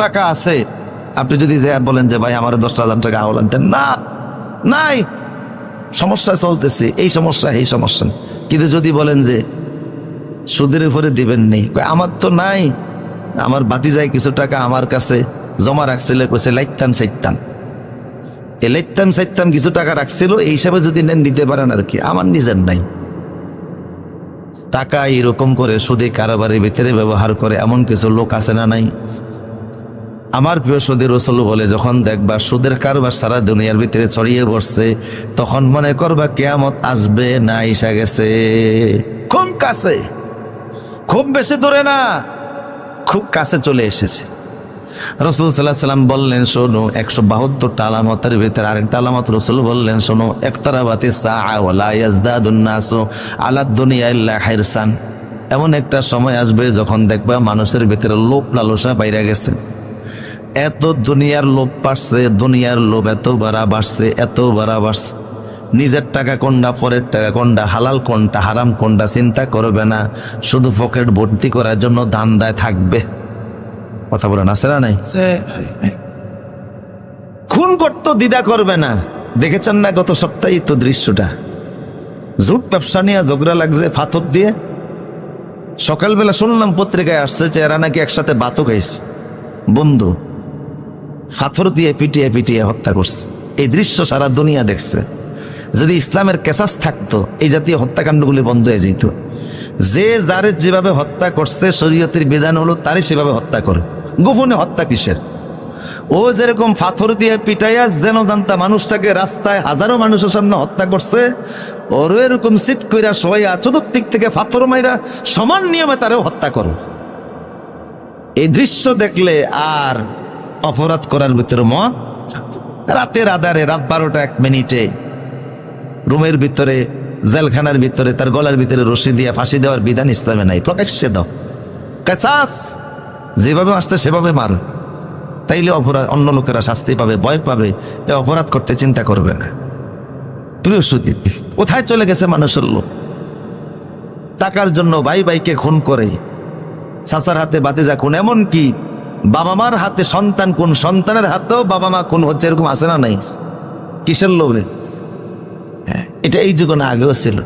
টাকা আছে, আপনি যদি যে বলেন যে ভাই আমার 10,000 টাকা আওলাদ দেন, না নাই, সমস্যা চলতেছে, এই সমস্যা এই সমস্যা। কিন্তু যদি বলেন যে সুদের উপরে দিবেন নেই, আমার তো নাই, আমার ভাতিজায় কিছু টাকা আমার কাছে জমা রাখছিল, কইছে লাইতাম চাইতাম, এই লাইতাম চাইতাম কিছু টাকা রাখছিল, এই হিসাবে যদি নেন নিতে পারেন আর কি, আমার নিজের নাই। টাকা এরকম করে সুদে কারবারের ভিতরে ব্যবহার করে এমন কিছু লোক আছে না নাই? আমার প্রিয় সুদী রাসূল বলে, যখন দেখবা সুদের কারবার সারা দুনিয়ার ভিতরে ছড়িয়ে পড়ছে, তখন মনে করবা কিয়ামত আসবে না এসে গেছে, খুব কাছে, খুব বেশি দূরে না, খুব কাছে চলে এসেছে। রাসূল সাল্লাল্লাহু আলাইহি ওয়াসাল্লাম বললেন, শোনো 172টা আলামতের ভিতরে আরেকটা আলামত রাসূল বললেন, শোনো, ইকতারাবাতিস সাআ ওয়া লা ইয়াজদাদুন নাসু আলা দুনিয়া ইল্লা হিরসান। এমন একটা সময় আসবে যখন দেখবা মানুষের ভিতরে লোভ লালসা বাইরে গেছে, এত দুনিয়ার লোভ বাড়ছে, দুনিয়ার লোভ এত বাড়া বাড়ছে, এত বাড়া বাড়ছে, নিজের টাকা কোনটা, পরের টাকা কোনটা, হালাল কোনটা, হারাম কোনটা চিন্তা করবে না, শুধু পকেট ভর্তি করার জন্য ধান্দায় থাকবে। কথা বলেন আছে না নাই? খুন করতে দ্বিধা করবে না। দেখেছেন না গত সপ্তাহে তো দৃশ্যটা, জুট ব্যবসা নিয়ে ঝগড়া লাগছে পাথর দিয়ে। সকালবেলা শুনলাম পত্রিকায় আসছে যে এরা নাকি একসাথে বাতও খাইছে, বন্ধু পাথর দিয়ে পিটিয়ে পিটিয়ে হত্যা করছে। এই দৃশ্য সারা দুনিয়া দেখছে। যদি ইসলামের কেসাস থাকতো, এই জাতীয় হত্যাকাণ্ডগুলি বন্ধ হয়ে যেত। যে যারে যেভাবে হত্যা করছে, শরীয়তের বিধান হলো তারই সেভাবে হত্যা করে। গোপনে হত্যা কিসের? ও যেরকম পাথর দিয়ে পিটাইয়া যেন জানতা মানুষটাকে রাস্তায় হাজারো মানুষের সামনে হত্যা করছে, ওর এরকম চিৎ কইরা সবাইয়া চতুর্দিক থেকে পাথর মাইরা সমান নিয়মে তারেও হত্যা করো। এই দৃশ্য দেখলে আর অপরাধ করার ভিতরে মত, রাতের আধারে রাত 12:01 রুমের ভিতরে, জেলখানার ভিতরে তার গলার ভিতরে রশি দিয়ে ফাঁসি দেওয়ার বিধান ইসলামে নাই। প্রকাশ্যে দাও, কেসাস যেভাবে আসছে সেভাবে মার, তাইলে অপরাধ, অন্য লোকেরা শাস্তি পাবে, ভয় পাবে, এ অপরাধ করতে চিন্তা করবে না। প্রিয় সুদী, কোথায় চলে গেছে মানুষের লোক? টাকার জন্য ভাই ভাইকে খুন করে, চাচার হাতে ভাতিজা খুন, এমন কি বাবা মার হাতে সন্তান খুন, সন্তানের হাতেও বাবা মা খুন হচ্ছে, এরকম আছে না নাই? কিসের লোভে? এটা এই যুগে না, আগেও ছিল।